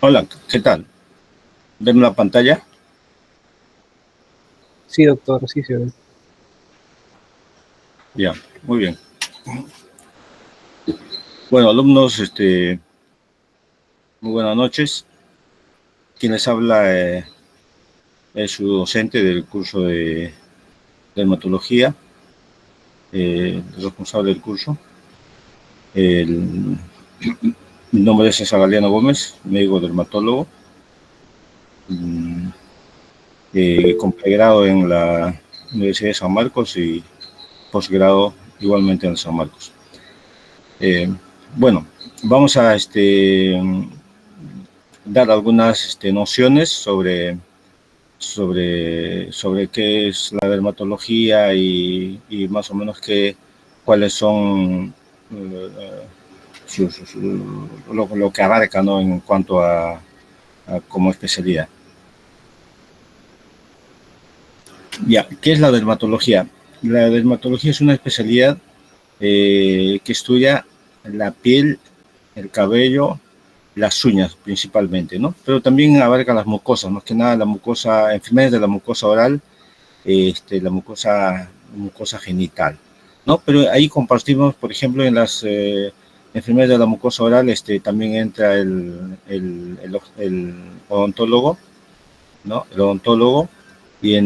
Hola, ¿qué tal? ¿Ven la pantalla? Sí, doctor, sí se ve. Ya, muy bien. Bueno, alumnos, muy buenas noches. Quien les habla es su docente del curso de dermatología, el responsable del curso. El, Mi nombre es César Galeano Gómez, médico dermatólogo, con pregrado en la Universidad de San Marcos y posgrado igualmente en San Marcos. Bueno, vamos a dar algunas nociones sobre qué es la dermatología y más o menos cuáles son lo que abarca, ¿no?, en cuanto a como especialidad. Ya, ¿qué es la dermatología? La dermatología es una especialidad que estudia la piel, el cabello, las uñas principalmente, ¿no? Pero también abarca las mucosas, más que nada la mucosa, enfermedades de la mucosa oral, la mucosa genital, ¿no? Pero ahí compartimos, por ejemplo, en las enfermedades de la mucosa oral, también entra el odontólogo, ¿no? El odontólogo, y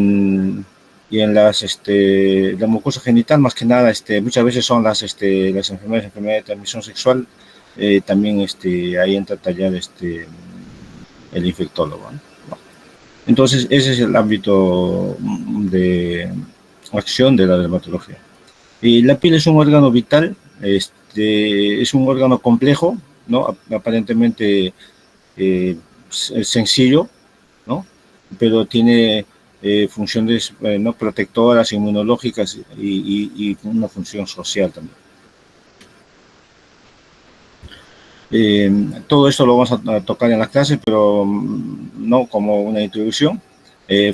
y en la mucosa genital, más que nada, muchas veces son las enfermedades de transmisión sexual, también ahí entra a tallar el infectólogo, ¿no? Entonces, ese es el ámbito de acción de la dermatología. Y la piel es un órgano vital, es un órgano complejo, ¿no? Aparentemente es sencillo, ¿no? Pero tiene funciones no protectoras, inmunológicas y una función social también. Todo esto lo vamos a tocar en la clase, pero no como una introducción.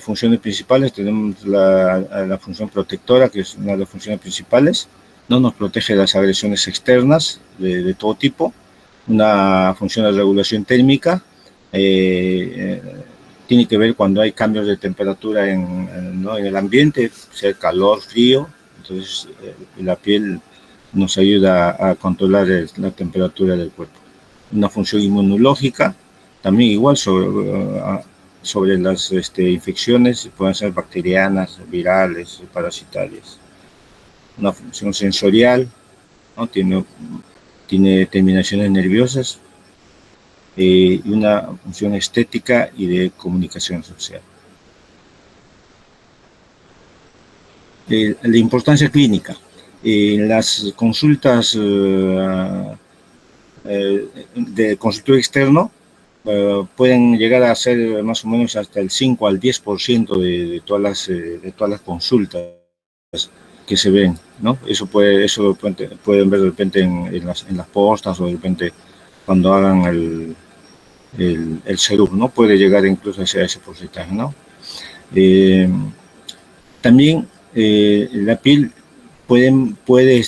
Funciones principales, tenemos la función protectora, que es una de las funciones principales, ¿no? Nos protege de las agresiones externas de todo tipo. Una función de regulación térmica, tiene que ver cuando hay cambios de temperatura ¿no?, en el ambiente, sea calor, frío, entonces la piel nos ayuda a controlar la temperatura del cuerpo. Una función inmunológica, también igual sobre las infecciones, pueden ser bacterianas, virales, parasitarias. Una función sensorial, ¿no? Tiene terminaciones nerviosas, y una función estética y de comunicación social. La importancia clínica. En las consultas de consultorio externo, pueden llegar a ser más o menos hasta el 5 al 10% de todas las consultas que se ven, ¿no? Eso pueden ver de repente en las postas, o de repente cuando hagan el serum, ¿no? Puede llegar incluso a ese porcentaje, ¿no? También la piel puede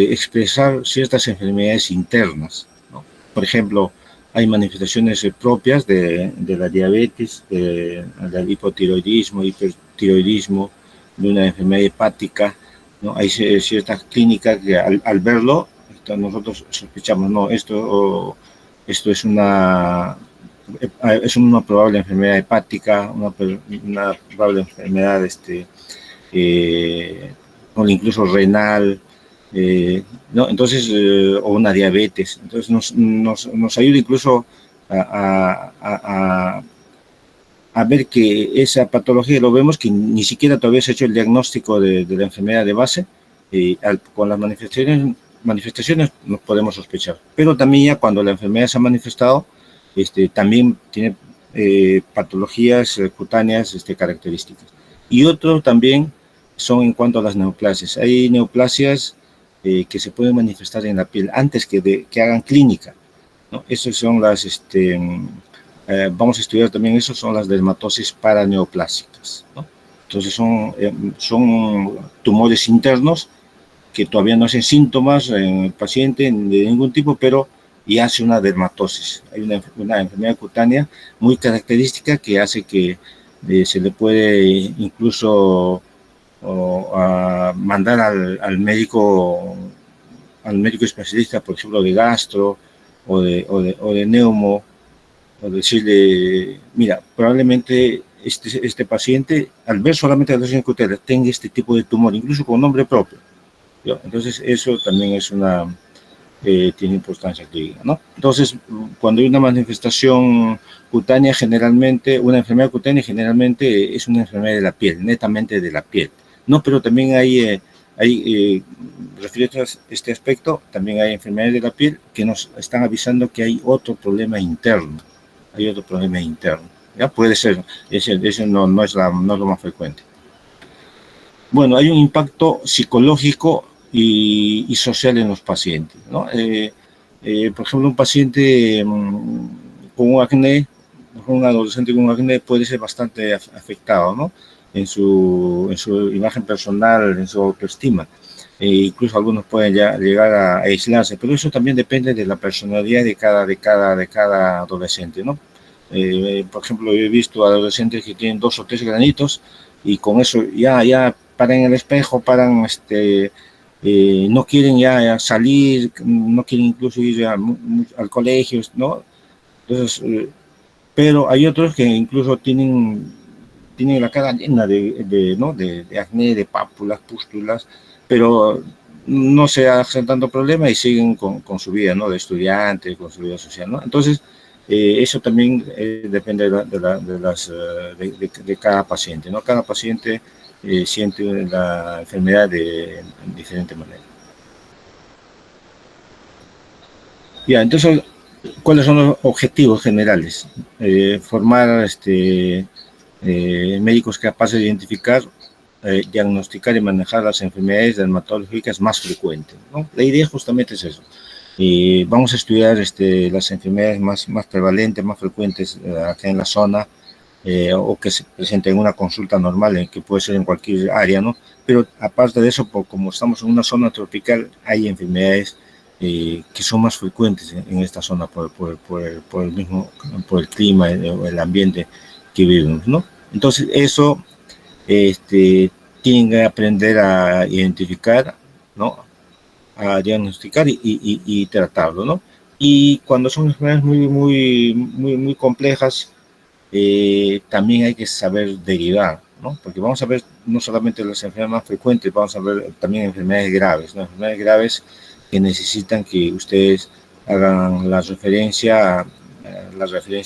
expresar ciertas enfermedades internas, ¿no? Por ejemplo, hay manifestaciones propias de la diabetes, del hipotiroidismo, hipertiroidismo, de una enfermedad hepática, ¿no? Hay ciertas clínicas que al verlo, nosotros sospechamos, no, esto es una probable enfermedad hepática, una probable enfermedad o incluso renal, ¿no? Entonces, o una diabetes. Entonces, nos ayuda incluso a ver que esa patología, lo vemos que ni siquiera todavía se ha hecho el diagnóstico de la enfermedad de base, y con las manifestaciones nos podemos sospechar. Pero también ya cuando la enfermedad se ha manifestado, también tiene patologías cutáneas características. Y otro también son en cuanto a las neoplasias. Hay neoplasias que se pueden manifestar en la piel antes que hagan clínica, ¿no? Esas son vamos a estudiar también eso, son las dermatosis paraneoplásicas, ¿no? Entonces son tumores internos que todavía no hacen síntomas en el paciente de ningún tipo, pero y hace una dermatosis. Hay una enfermedad cutánea muy característica que hace que se le puede incluso mandar al médico especialista, por ejemplo, de gastro o de neumo, o decirle, mira, probablemente este paciente, al ver solamente la lesión cutánea, tenga este tipo de tumor, incluso con nombre propio. ¿No? Entonces, eso también es tiene importancia clínica, ¿no? Entonces, cuando hay una manifestación cutánea, generalmente, una enfermedad cutánea generalmente es una enfermedad de la piel, netamente de la piel, ¿no? Pero también refiriendo a este aspecto, también hay enfermedades de la piel que nos están avisando que hay otro problema interno, ¿ya? Puede ser, eso no es lo más frecuente. Bueno, hay un impacto psicológico y social en los pacientes, ¿no? Por ejemplo, un paciente con un acné, un adolescente con un acné puede ser bastante afectado, ¿no? En su imagen personal, en su autoestima. Incluso algunos pueden llegar a aislarse, pero eso también depende de la personalidad de cada adolescente, ¿no? Por ejemplo, yo he visto adolescentes que tienen 2 o 3 granitos y con eso ya paran en el espejo, no quieren ya salir, no quieren incluso ir al colegio, ¿no? Entonces, pero hay otros que incluso tienen la cara llena ¿no? de acné, de pápulas, pústulas, pero no se hacen tanto problema y siguen con su vida, ¿no? De estudiante, con su vida social, ¿no? Entonces, eso también depende de cada paciente, ¿no? Cada paciente siente la enfermedad de diferente manera. Ya, entonces, ¿cuáles son los objetivos generales? Formar médicos capaces de identificar, diagnosticar y manejar las enfermedades dermatológicas más frecuentes, ¿no? La idea justamente es eso. Vamos a estudiar las enfermedades más prevalentes, más frecuentes acá en la zona, o que se presenten en una consulta normal, que puede ser en cualquier área, ¿no? Pero aparte de eso, como estamos en una zona tropical, hay enfermedades que son más frecuentes en esta zona por el clima, el ambiente que vivimos, ¿no? Entonces, eso tienen que aprender a identificar, ¿no? A diagnosticar y tratarlo, ¿no? Y cuando son enfermedades muy complejas, también hay que saber derivar, ¿no? Porque vamos a ver no solamente las enfermedades más frecuentes, vamos a ver también enfermedades graves, ¿no? Enfermedades graves que necesitan que ustedes hagan la referencia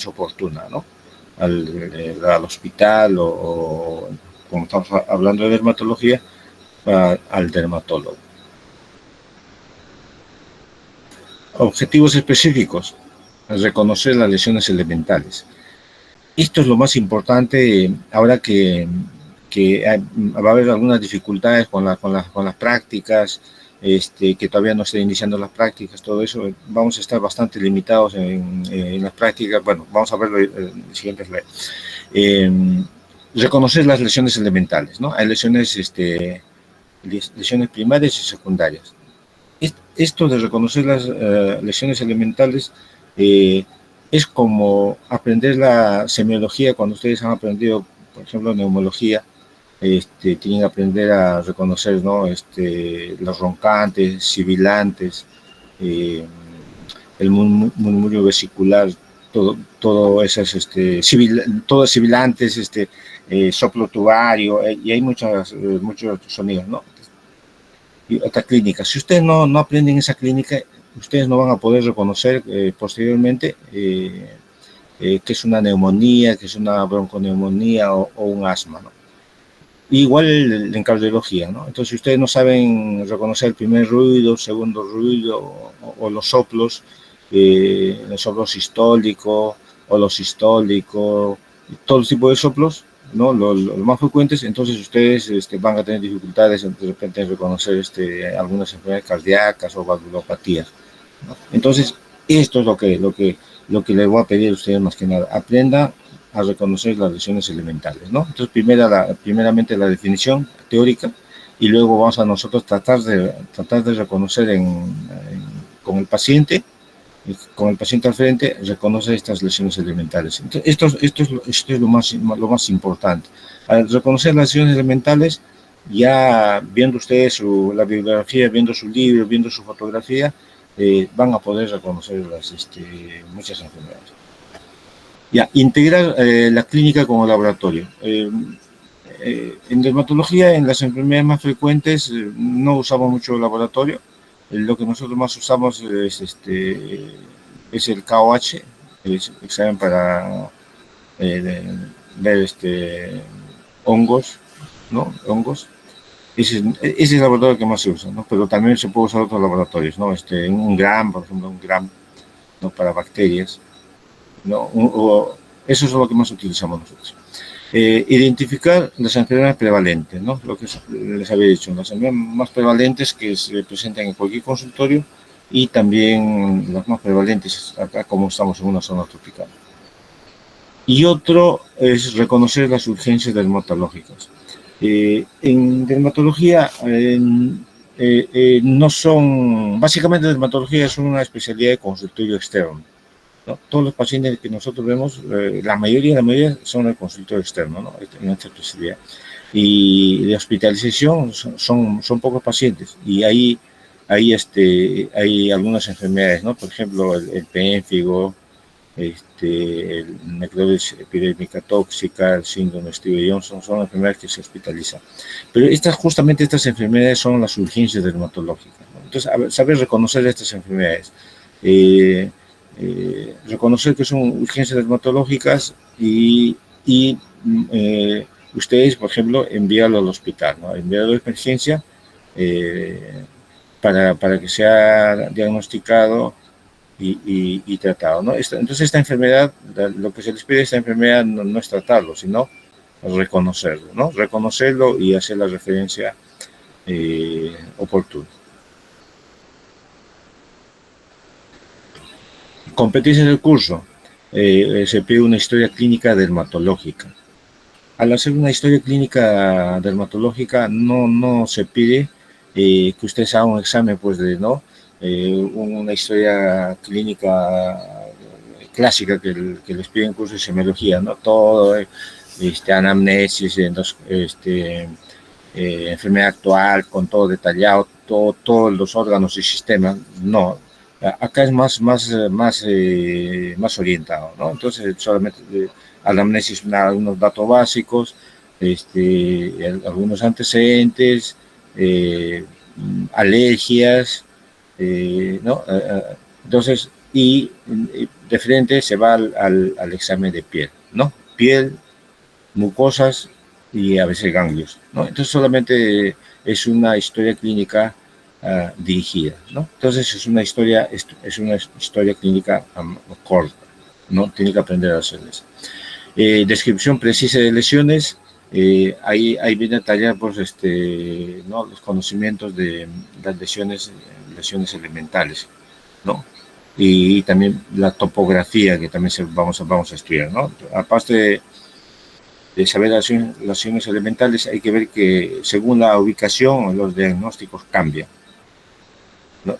oportuna, ¿no? Al hospital o como estamos hablando de dermatología, al dermatólogo. Objetivos específicos: reconocer las lesiones elementales. Esto es lo más importante ahora que va a haber algunas dificultades con las prácticas, que todavía no están iniciando las prácticas, todo eso. Vamos a estar bastante limitados en las prácticas. Bueno, vamos a verlo en el siguiente slide. Reconocer las lesiones elementales, ¿no? Hay lesiones primarias y secundarias. Esto de reconocer las lesiones elementales es como aprender la semiología. Cuando ustedes han aprendido, por ejemplo, neumología, tienen que aprender a reconocer, ¿no? Los roncantes, sibilantes, el murmullo vesicular, todo esas, todos sibilantes, soplo tubario, y hay muchos sonidos, ¿no? Y otra clínica. Si ustedes no aprenden esa clínica, ustedes no van a poder reconocer posteriormente que es una neumonía, que es una bronconeumonía o un asma, ¿no? Igual en cardiología, ¿no? Entonces, si ustedes no saben reconocer el primer ruido, segundo ruido o los soplos sistólico o los sistólicos, todo tipo de soplos, ¿no? Los más frecuentes, entonces ustedes van a tener dificultades de repente en reconocer algunas enfermedades cardíacas o valvulopatías, ¿no? Entonces, esto es lo que les voy a pedir a ustedes más que nada: aprenda a reconocer las lesiones elementales, ¿no? Entonces, primeramente la definición teórica, y luego vamos a nosotros tratar de reconocer con el paciente con el paciente al frente, reconoce estas lesiones elementales. Entonces, esto es lo más importante. Al reconocer las lesiones elementales, ya viendo ustedes la bibliografía, viendo su libro, viendo su fotografía, van a poder reconocer muchas enfermedades. Ya, integrar la clínica como laboratorio. En dermatología, en las enfermedades más frecuentes, no usamos mucho laboratorio. Lo que nosotros más usamos es el KOH, es examen para ver hongos, ¿no? Hongos. Ese es el laboratorio que más se usa, ¿no? Pero también se puede usar otros laboratorios, ¿no? Un gram, por ejemplo, un gram, ¿no? Para bacterias, ¿no? Eso es lo que más utilizamos nosotros. Identificar las enfermedades prevalentes, ¿no? Lo que les había dicho, las enfermedades más prevalentes que se presentan en cualquier consultorio y también las más prevalentes acá como estamos en una zona tropical. Y otro es reconocer las urgencias dermatológicas. En dermatología no son, básicamente dermatología es una especialidad de consultorio externo, ¿no? Todos los pacientes que nosotros vemos, la mayoría son de consultorio externo, ¿no? En esta especialidad. Y de hospitalización son pocos pacientes. Y hay algunas enfermedades, ¿no? Por ejemplo, el pénfigo, el necrosis epidémica tóxica, el síndrome Stevens-Johnson, son enfermedades que se hospitalizan. Pero justamente estas enfermedades son las urgencias dermatológicas, ¿no? Entonces, saber reconocer estas enfermedades. Reconocer que son urgencias dermatológicas y ustedes, por ejemplo, enviarlo al hospital, ¿no? Enviarlo de emergencia para que sea diagnosticado y tratado, ¿no? Entonces, esta enfermedad, lo que se les pide a esta enfermedad no es tratarlo, sino reconocerlo, ¿no? Reconocerlo y hacer la referencia oportuna. Competencia del curso. Se pide una historia clínica dermatológica. Al hacer una historia clínica dermatológica no se pide que ustedes hagan un examen, pues, una historia clínica clásica que les piden cursos de semiología, ¿no? Todo, anamnesis, enfermedad actual, con todo detallado, todos los órganos y sistemas, no. Acá es más orientado, ¿no? Entonces, solamente anamnesis, algunos datos básicos, algunos antecedentes, alergias, ¿no? Entonces, y de frente se va al examen de piel, ¿no? Piel, mucosas y a veces ganglios, ¿no? Entonces, solamente es una historia clínica dirigida, ¿no? Entonces, es una historia clínica corta, ¿no? Tiene que aprender a hacerles. Descripción precisa de lesiones. Ahí viene a tallar, pues, ¿no? Los conocimientos de las lesiones elementales, ¿no? Y también la topografía, que también vamos a estudiar, ¿no? Aparte de saber las lesiones elementales, hay que ver que según la ubicación los diagnósticos cambian, ¿no?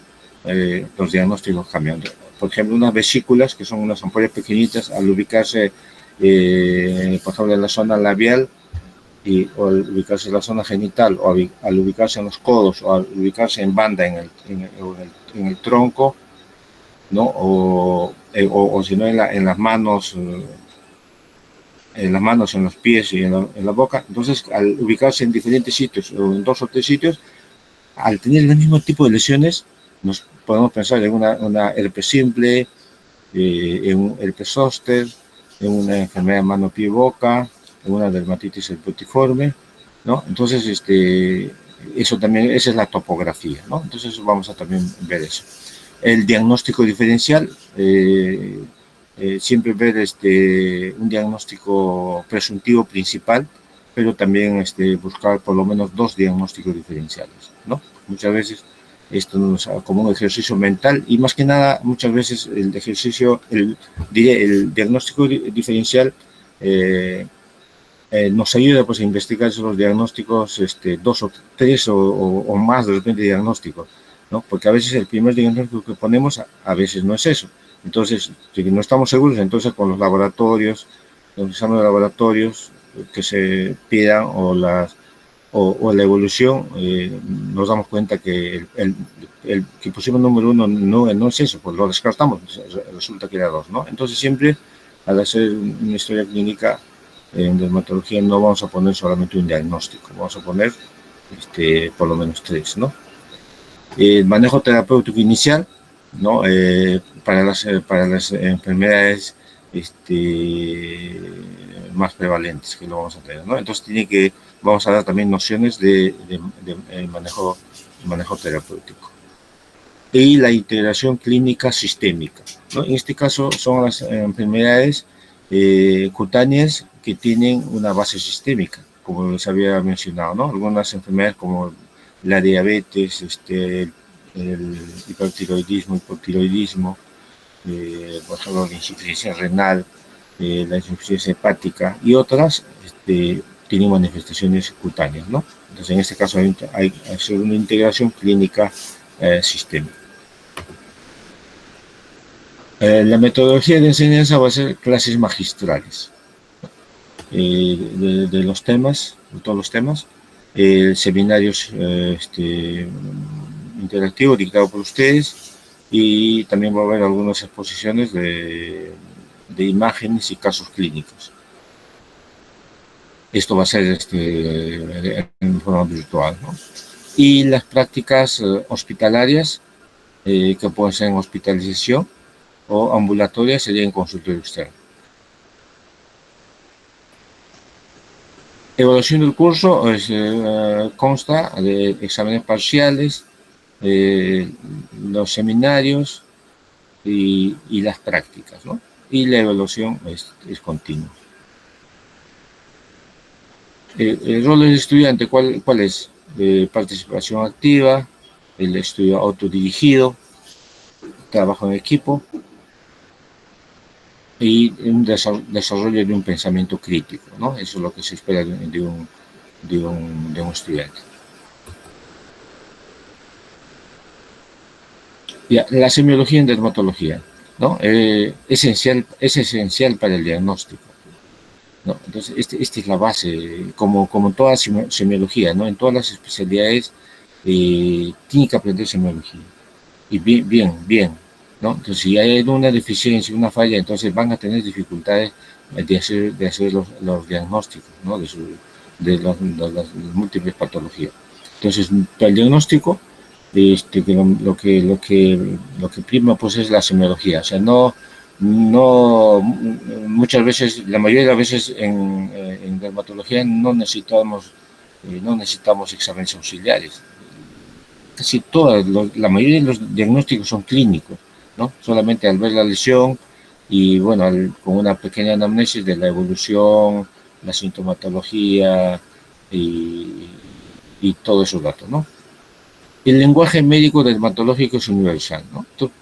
Los diagnósticos cambian. Por ejemplo, unas vesículas, que son unas ampollas pequeñitas, al ubicarse, por ejemplo, en la zona labial, o al ubicarse en la zona genital, o al ubicarse en los codos, o al ubicarse en banda en el tronco, ¿no? O si no, en las manos, en los pies y en la boca. Entonces, al ubicarse en diferentes sitios, o en 2 o 3 sitios, al tener el mismo tipo de lesiones, nos podemos pensar en una herpes simple, en un herpes zóster, en una enfermedad de mano, pie y boca, en una dermatitis herpetiforme, ¿no? Entonces, esa es la topografía, ¿no? Entonces, vamos a también ver eso. El diagnóstico diferencial, siempre ver un diagnóstico presuntivo principal, pero también buscar por lo menos 2 diagnósticos diferenciales, ¿no? Muchas veces esto nos hace como un ejercicio mental y más que nada, muchas veces el diagnóstico diferencial nos ayuda, pues, a investigar esos diagnósticos, 2 o 3 o más de repente diagnósticos, ¿no? Porque a veces el primer diagnóstico que ponemos a veces no es eso. Entonces, si no estamos seguros, entonces con los laboratorios, los exámenes de laboratorios que se pidan o la evolución, nos damos cuenta que el que pusimos número 1 no es eso, pues lo descartamos, resulta que era 2, ¿no? Entonces siempre, al hacer una historia clínica en dermatología, no vamos a poner solamente un diagnóstico, vamos a poner por lo menos 3, ¿no? El manejo terapéutico inicial, ¿no? Para las enfermedades más prevalentes que lo vamos a tener, ¿no? Entonces vamos a dar también nociones de manejo terapéutico. Y la integración clínica sistémica, ¿no? En este caso son las enfermedades cutáneas que tienen una base sistémica, como les había mencionado, ¿no? Algunas enfermedades como la diabetes, el hipotiroidismo, por ejemplo, la insuficiencia renal, la insuficiencia hepática y otras tienen manifestaciones cutáneas, ¿no? Entonces, en este caso hay que hacer una integración clínica sistémica. La metodología de enseñanza va a ser clases magistrales de los temas, de todos los temas, seminarios interactivos dictados por ustedes, y también va a haber algunas exposiciones de imágenes y casos clínicos. Esto va a ser en forma virtual, ¿no? Y las prácticas hospitalarias, que pueden ser en hospitalización o ambulatorias, sería en consultorio externo. Evaluación del curso consta de exámenes parciales, los seminarios y las prácticas, ¿no? Y la evaluación es continua. El rol del estudiante, ¿cuál es? Participación activa, el estudio autodirigido, trabajo en equipo y un desarrollo de un pensamiento crítico, ¿no? Eso es lo que se espera de un estudiante. Ya, la semiología en dermatología, ¿no? Es esencial para el diagnóstico, ¿no? Entonces, esta es la base, como toda semiología, ¿no? En todas las especialidades tiene que aprender semiología. Y bien, ¿no? Entonces, si hay una deficiencia, una falla, entonces van a tener dificultades de hacer los diagnósticos, ¿no? De las múltiples patologías. Entonces, para el diagnóstico, lo que prima pues es la semiología. O sea, no muchas veces, la mayoría de las veces en dermatología no necesitamos exámenes auxiliares. Casi la mayoría de los diagnósticos son clínicos, ¿no? Solamente al ver la lesión y, bueno, con una pequeña anamnesis de la evolución, la sintomatología y todos esos datos, ¿no? El lenguaje médico dermatológico es universal, ¿no? Entonces,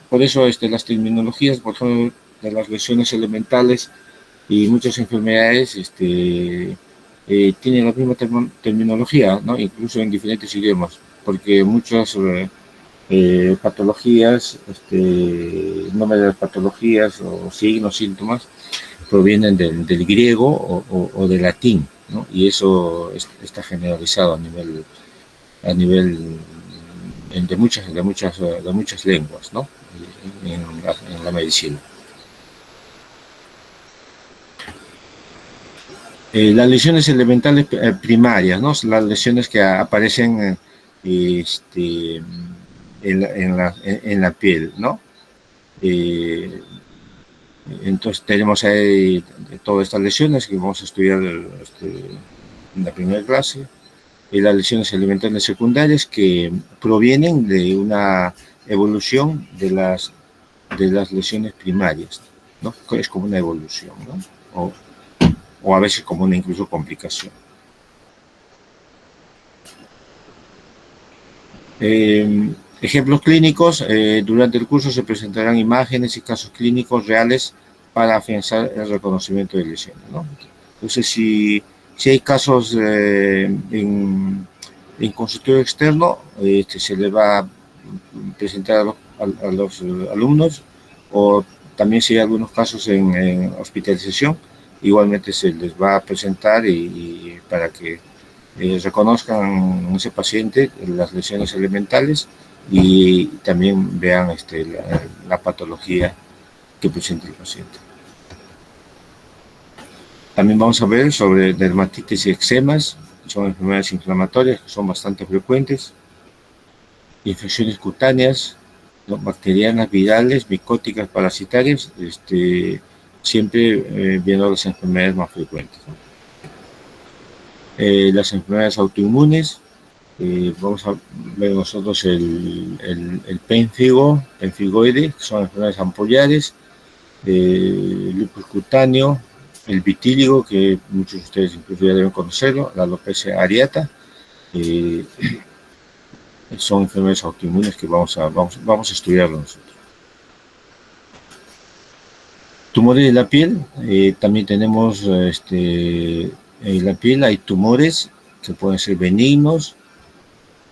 por eso las terminologías, por ejemplo, de las lesiones elementales y muchas enfermedades tienen la misma terminología, ¿no? Incluso en diferentes idiomas, porque muchas patologías, nombres de las patologías o signos, síntomas, provienen del griego o del latín, ¿no? Y eso está generalizado a nivel de muchas lenguas, ¿no? En la medicina. Las lesiones elementales primarias, ¿no? Las lesiones que aparecen en la piel, ¿no? Entonces tenemos ahí todas estas lesiones que vamos a estudiar en la primera clase, y las lesiones elementales secundarias que provienen de una evolución de las lesiones primarias, ¿no? Es como una evolución, ¿no? O a veces como una incluso complicación. Ejemplos clínicos: durante el curso se presentarán imágenes y casos clínicos reales para afianzar el reconocimiento de lesiones, ¿no? Entonces, si hay casos en consultorio externo, se le va presentar a los alumnos, o también si hay algunos casos en hospitalización, igualmente se les va a presentar y para que reconozcan en ese paciente las lesiones elementales y también vean la patología que presenta el paciente. También vamos a ver sobre dermatitis y eczemas, que son enfermedades inflamatorias que son bastante frecuentes, infecciones cutáneas, ¿no? Bacterianas, virales, micóticas, parasitarias, siempre viendo las enfermedades más frecuentes, ¿no? Las enfermedades autoinmunes, vamos a ver nosotros el pemfigoide, que son enfermedades ampollares, el lupus cutáneo, el vitíligo, que muchos de ustedes incluso ya deben conocerlo, la alopecia areata, son enfermedades autoinmunes que vamos a estudiarlo nosotros. Tumores de la piel, también tenemos en la piel hay tumores que pueden ser benignos,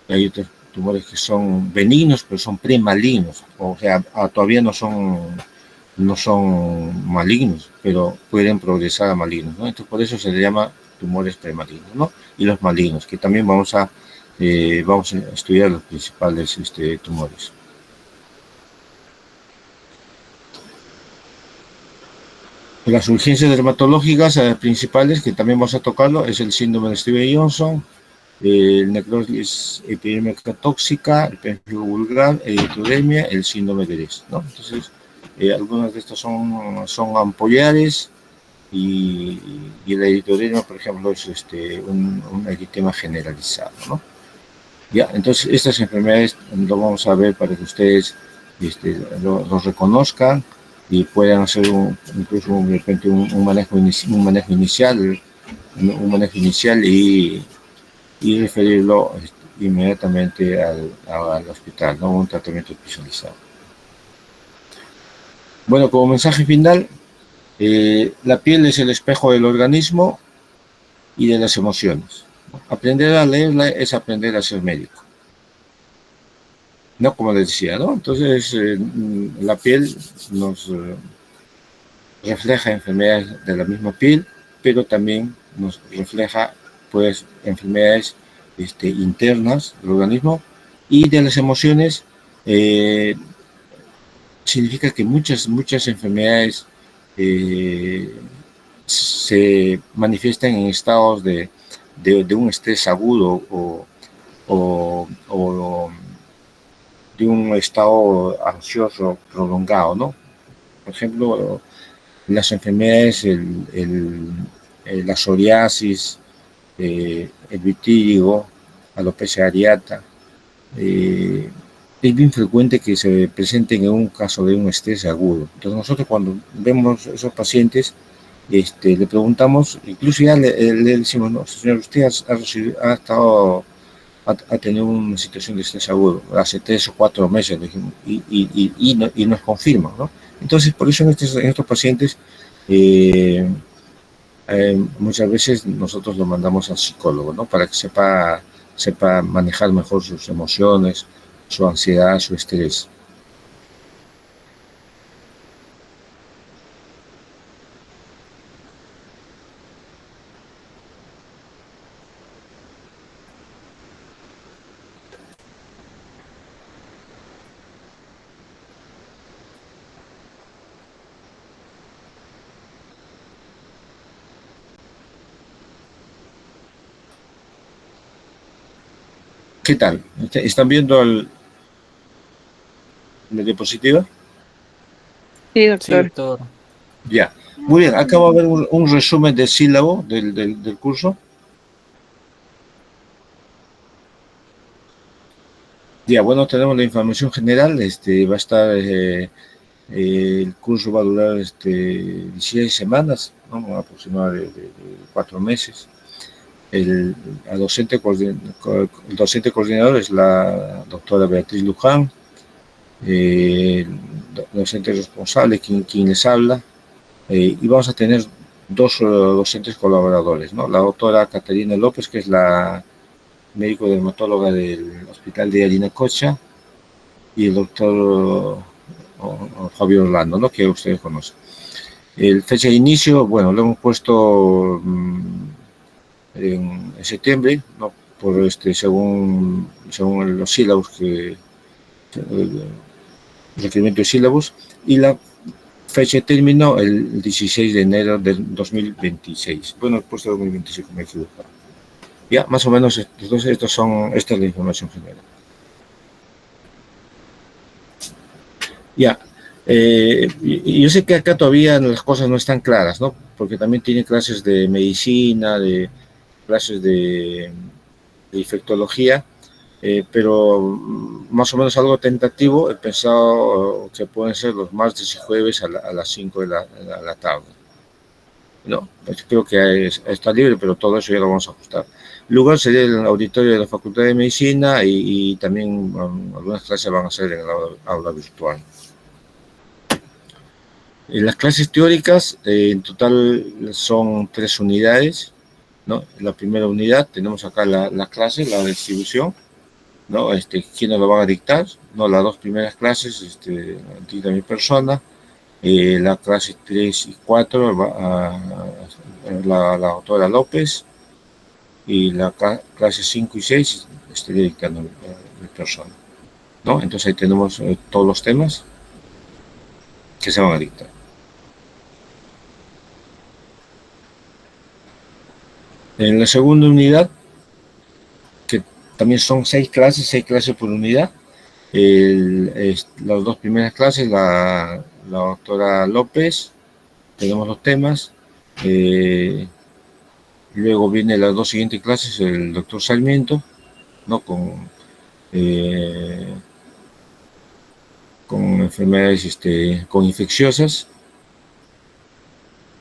hay otros tumores que son benignos pero son premalignos, o sea, todavía no son malignos, pero pueden progresar a malignos, ¿no? Entonces por eso se le llama tumores premalignos, ¿no? Y los malignos, que también vamos a estudiar los principales tumores. Las urgencias dermatológicas principales, que también vamos a tocarlo, es el síndrome de Stevens-Johnson, el necrosis epidémica tóxica, el pemfigo vulgar, erythrodemia, el síndrome de Rett, ¿no? Entonces, algunas de estas son ampollares y el erythrodemia, por ejemplo, es un eritema generalizado, ¿no? Ya, entonces, estas enfermedades lo vamos a ver para que ustedes los reconozcan y puedan hacer incluso de repente un manejo inicial y referirlo inmediatamente al hospital, ¿no? Un tratamiento especializado. Bueno, como mensaje final, la piel es el espejo del organismo y de las emociones. Aprender a leerla es aprender a ser médico, ¿no? Como les decía, ¿no? Entonces, la piel nos refleja enfermedades de la misma piel, pero también nos refleja, pues, enfermedades internas del organismo, y de las emociones. Significa que muchas enfermedades se manifiestan en estados de un estrés agudo o de un estado ansioso prolongado, ¿no? Por ejemplo, las enfermedades, la psoriasis, el vitíligo, alopecia areata, es bien frecuente que se presenten en un caso de un estrés agudo. Entonces nosotros cuando vemos a esos pacientes, le preguntamos, incluso ya le decimos, no, señor, usted ha tenido una situación de estrés agudo hace 3 o 4 meses, dijimos, y nos confirman, ¿no? Entonces, por eso en estos pacientes, muchas veces nosotros lo mandamos al psicólogo, ¿no? Para que sepa manejar mejor sus emociones, su ansiedad, su estrés. ¿Qué tal? ¿Están viendo la diapositiva? Sí, doctor. Sí, doctor. Ya. Muy bien, acá va a haber un resumen del sílabo del curso. Ya, bueno, tenemos la información general. Va a estar, el curso va a durar 16 semanas, ¿no? Aproximadamente de 4 meses. El docente coordinador es la doctora Beatriz Luján, docente responsable, quien les habla, y vamos a tener 2 docentes colaboradores, ¿no? La doctora Caterina López, que es la médico dermatóloga del Hospital de Yarinacocha, y el doctor Javier Orlando, ¿no? Que ustedes conocen. El fecha de inicio, bueno, lo hemos puesto en septiembre, ¿no? Por según los sílabos el requerimiento de sílabos, y la fecha terminó el 16 de enero del 2026. Bueno, he puesto 2026, me he equivocado. Ya, más o menos, entonces esta es la información general. Ya, yo sé que acá todavía las cosas no están claras, ¿no? Porque también tiene clases de medicina, clases de infectología, pero más o menos algo tentativo. He pensado que pueden ser los martes y jueves a las 5 de la tarde. No, pues creo que está libre, pero todo eso ya lo vamos a ajustar. El lugar sería el auditorio de la Facultad de Medicina y también algunas clases van a ser en el aula virtual. Las clases teóricas en total son 3 unidades, ¿no? La primera unidad tenemos acá la clase, la distribución, ¿no? ¿Quiénes lo van a dictar? ¿No? Las 2 primeras clases dicta mi persona. La clase 3 y 4 la doctora López, y la clase 5 y 6 estaría dictando mi persona, ¿no? Entonces ahí tenemos todos los temas que se van a dictar. En la segunda unidad, que también son 6 clases por unidad, las 2 primeras clases, la doctora López, tenemos los temas, luego vienen las 2 siguientes clases, el doctor Sarmiento, ¿no? Con enfermedades con infecciosas,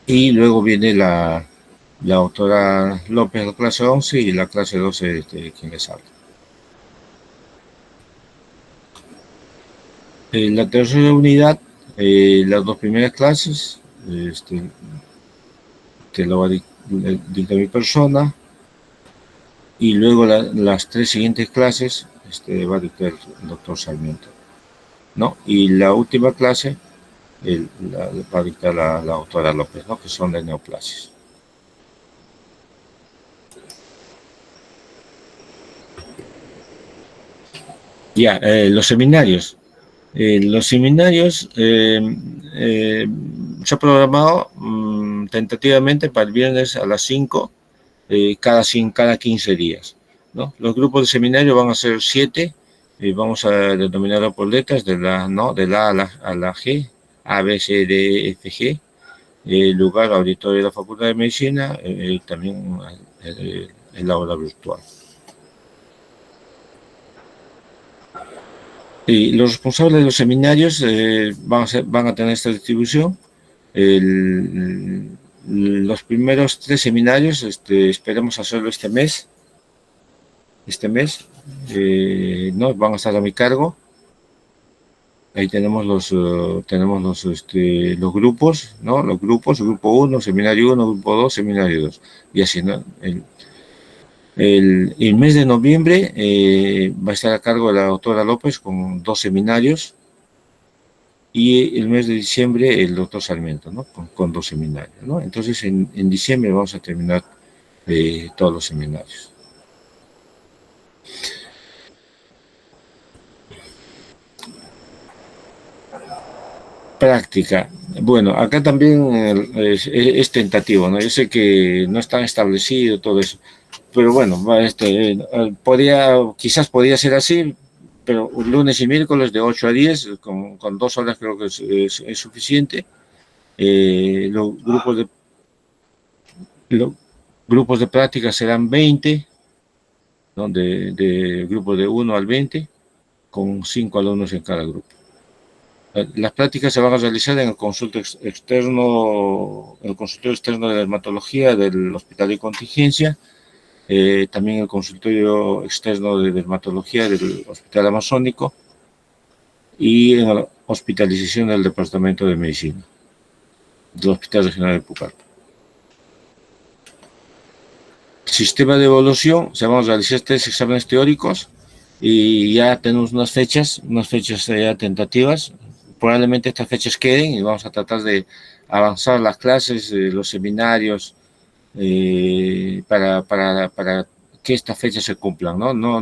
y luego viene la doctora López, la clase 11, y la clase 12 quien les habla. En la tercera unidad, las 2 primeras clases que lo va a dictar mi persona, y luego las 3 siguientes clases va a dictar el doctor Sarmiento, ¿no? Y la última clase va a dictar la doctora López, ¿no? Que son de neoplasias. Ya, los seminarios. Los seminarios se ha programado tentativamente para el viernes a las 5, cada 15 días, ¿no? Los grupos de seminario van a ser 7, vamos a denominarlo por letras, de la A a la G, A, B, C, D, E, F, G, lugar, auditorio de la Facultad de Medicina, también el aula virtual. Y los responsables de los seminarios van a tener esta distribución. Los primeros 3 seminarios esperemos hacerlo este mes, ¿no? Van a estar a mi cargo. Ahí tenemos los grupos, ¿no? Los grupos, grupo 1, seminario 1, grupo 2, seminario 2, y así, ¿no? El mes de noviembre va a estar a cargo de la doctora López con 2 seminarios, y el mes de diciembre el doctor Sarmiento, ¿no? Con 2 seminarios, ¿no? Entonces en diciembre vamos a terminar todos los seminarios. Práctica. Bueno, acá también es tentativo, ¿no? Yo sé que no está establecido todo eso, pero bueno, quizás podría ser así, pero lunes y miércoles de 8 a 10, con 2 horas creo que es suficiente. Los grupos de práctica serán 20, ¿no? De grupos de 1 al 20, con 5 alumnos en cada grupo. Las prácticas se van a realizar en el consultorio externo de dermatología del Hospital de Contingencia, también el consultorio externo de dermatología del Hospital Amazónico, y en la hospitalización del Departamento de Medicina del Hospital Regional de Pucallpa. Sistema de evaluación: se van a realizar 3 exámenes teóricos, y ya tenemos unas fechas ya tentativas. Probablemente estas fechas queden y vamos a tratar de avanzar las clases, los seminarios, para que estas fechas se cumplan, ¿no? No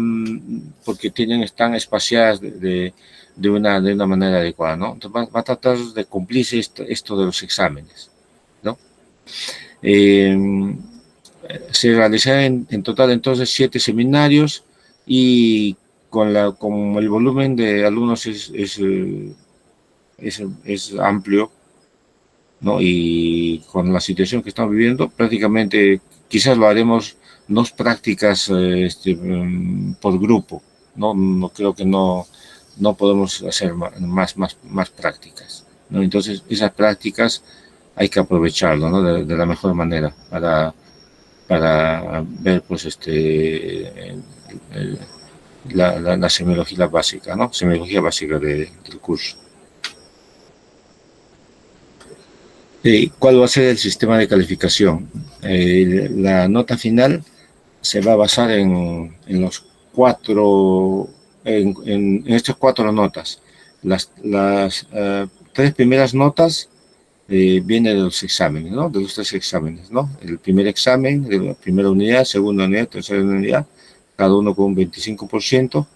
porque están espaciadas de una manera adecuada, ¿no? Entonces va a tratar de cumplirse esto de los exámenes, ¿no? Eh, Se realizarán en total entonces 7 seminarios y con el volumen de alumnos es amplio, ¿no? Y con la situación que estamos viviendo, prácticamente quizás lo haremos 2 prácticas por grupo, ¿no? No creo que no podemos hacer más prácticas, ¿no? Entonces, esas prácticas hay que aprovecharlo, ¿no? De la mejor manera para ver, pues, la semiología básica, ¿no? Semiología básica del curso. ¿Cuál va a ser el sistema de calificación? La nota final se va a basar en los en estas 4 notas. Las 3 primeras notas vienen de los exámenes, ¿no? De los 3 exámenes, ¿no? El primer examen, de la primera unidad, segunda unidad, tercera unidad, cada uno con un 25%,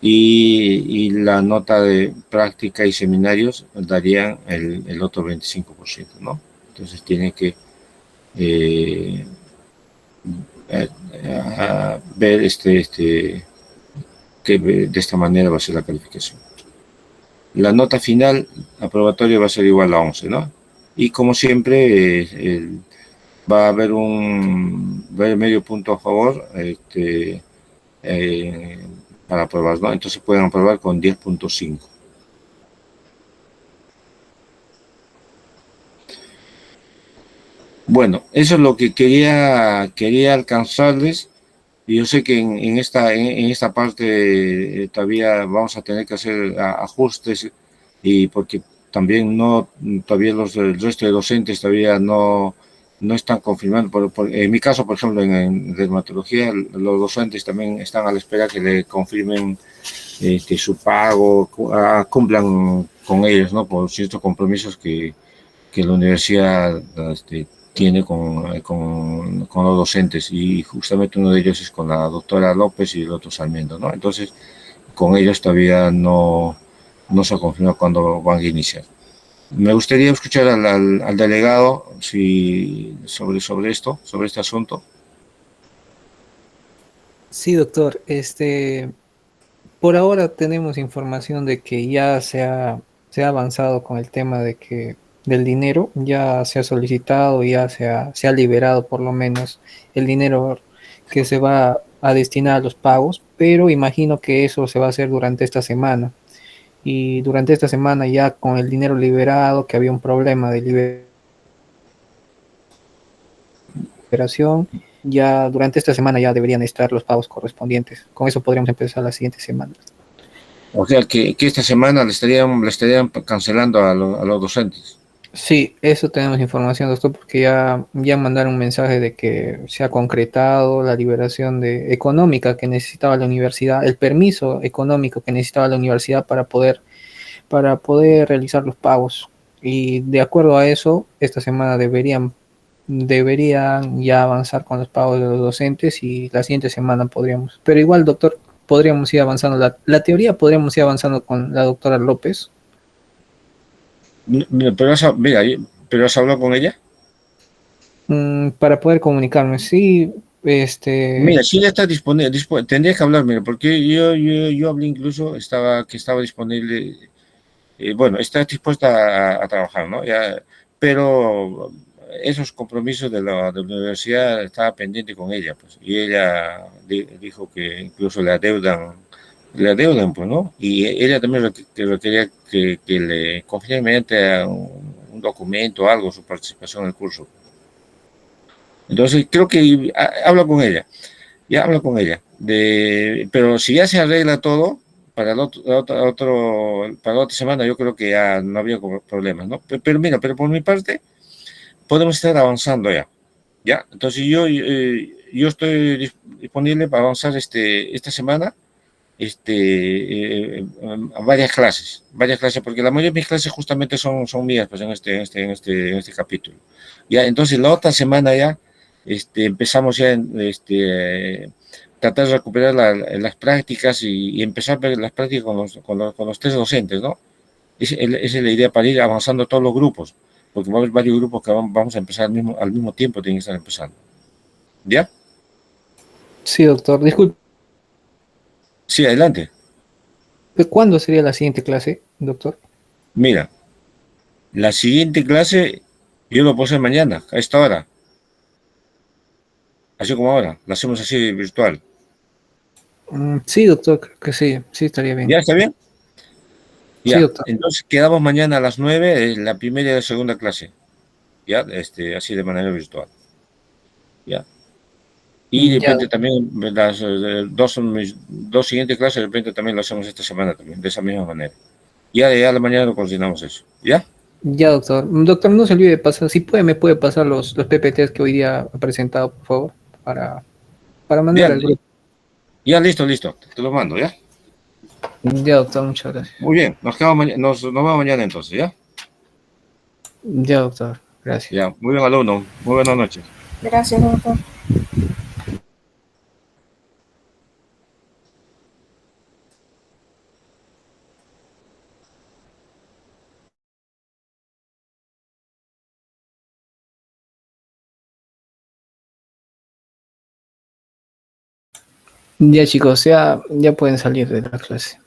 y la nota de práctica y seminarios darían el otro 25%, ¿no? Entonces tiene que eh, ver que de esta manera va a ser la calificación. La nota final aprobatoria va a ser igual a 11, ¿no? Y como siempre, va a haber medio punto a favor para aprobar, ¿no? Entonces pueden aprobar con 10.5. Bueno, eso es lo que quería alcanzarles. Y yo sé que en esta parte todavía vamos a tener que hacer ajustes, y porque también todavía el resto de docentes todavía no están confirmando. En mi caso, por ejemplo, en dermatología, los docentes también están a la espera que le confirmen su pago, cumplan con ellos, ¿no? Por ciertos compromisos que la universidad tiene con los docentes, y justamente uno de ellos es con la doctora López y el otro Sarmiento, ¿no? Entonces, con ellos todavía no se ha confirmado cuándo van a iniciar. Me gustaría escuchar al delegado sobre este asunto. Sí, doctor. Por ahora tenemos información de que ya se ha avanzado con el tema de que del dinero, ya se ha solicitado, se ha liberado por lo menos el dinero que se va a destinar a los pagos, pero imagino que eso se va a hacer durante esta semana. Y durante esta semana ya con el dinero liberado, que había un problema de liberación, ya durante esta semana ya deberían estar los pagos correspondientes. Con eso podríamos empezar la siguiente semana. O sea, que esta semana le estarían cancelando a los docentes. Sí, eso tenemos información, doctor, porque ya mandaron un mensaje de que se ha concretado la liberación económica que necesitaba la universidad, el permiso económico que necesitaba la universidad para poder realizar los pagos. Y de acuerdo a eso, esta semana deberían ya avanzar con los pagos de los docentes, y la siguiente semana podríamos. Pero igual, doctor, podríamos ir avanzando. La teoría podríamos ir avanzando con la doctora López. Mira, pero has hablado con ella. Para poder comunicarme, sí, Mira, si ella está disponible, tendría que hablar, mira, porque yo hablé incluso, que estaba disponible, bueno, está dispuesta a trabajar, ¿no? Ya, pero esos compromisos de la universidad estaba pendiente con ella, pues, y ella dijo que incluso le adeudan, pues, ¿no? Y ella también requería que le confirme mediante un documento o algo su participación en el curso. Entonces, creo que habla con ella. Ya hablo con ella. Pero si ya se arregla todo, para la otra semana yo creo que ya no había problemas, ¿no? Pero mira, pero por mi parte podemos estar avanzando ya. ¿Ya? Entonces yo estoy disponible para avanzar esta semana varias clases, porque la mayoría de mis clases justamente son mías, pues en este capítulo. Ya, entonces la otra semana ya empezamos ya tratar de recuperar las prácticas y empezar a ver las prácticas con los tres docentes, ¿no? Esa es la idea para ir avanzando todos los grupos, porque va a haber varios grupos que vamos a empezar al mismo tiempo, tienen que estar empezando. ¿Ya? Sí, doctor. Disculpe, Sí, adelante. ¿cuándo sería la siguiente clase, doctor? Mira, la siguiente clase yo lo puedo hacer mañana, a esta hora, así como ahora, la hacemos así virtual. Sí, doctor, creo que sí, sí estaría bien. ¿Ya está bien? Sí, Ya, doctor. entonces quedamos mañana a las 9, la primera y la segunda clase, ya, así de manera virtual, ya. Y de Ya, repente también las mis dos siguientes clases, de repente también lo hacemos esta semana también, de esa misma manera. Ya a la mañana lo coordinamos eso, ¿ya? ya, doctor. Doctor, no se olvide de pasar, si puede, me puede pasar los PPTs que hoy día ha presentado, por favor, para Ya, mandar al grupo. ya listo, te lo mando, ¿ya? Ya, doctor, muchas gracias. Muy bien, nos vemos mañana entonces, ¿ya? Ya, doctor, gracias. Ya, muy bien alumno, muy buenas noches. Gracias, doctor. Ya, chicos, ya pueden salir de la clase.